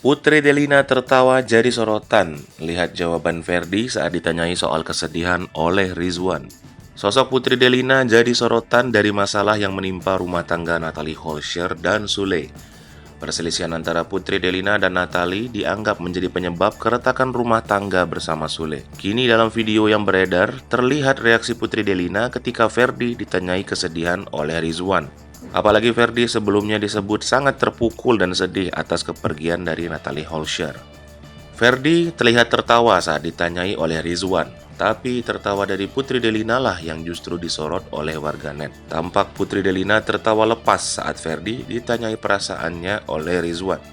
Putri Delina tertawa jadi sorotan. Lihat jawaban Ferdi saat ditanyai soal kesedihan oleh Rizwan. Sosok Putri Delina jadi sorotan dari masalah yang menimpa rumah tangga Natalie Holscher dan Sule. Perselisihan antara Putri Delina dan Natalie dianggap menjadi penyebab keretakan rumah tangga bersama Sule. Kini dalam video yang beredar, terlihat reaksi Putri Delina ketika Ferdi ditanyai kesedihan oleh Rizwan. Apalagi Ferdi sebelumnya disebut sangat terpukul dan sedih atas kepergian dari Natalie Holscher. Ferdi terlihat tertawa saat ditanyai oleh Rizwan, tapi tertawa dari Putri Delina lah yang justru disorot oleh warganet. Tampak Putri Delina tertawa lepas saat Ferdi ditanyai perasaannya oleh Rizwan.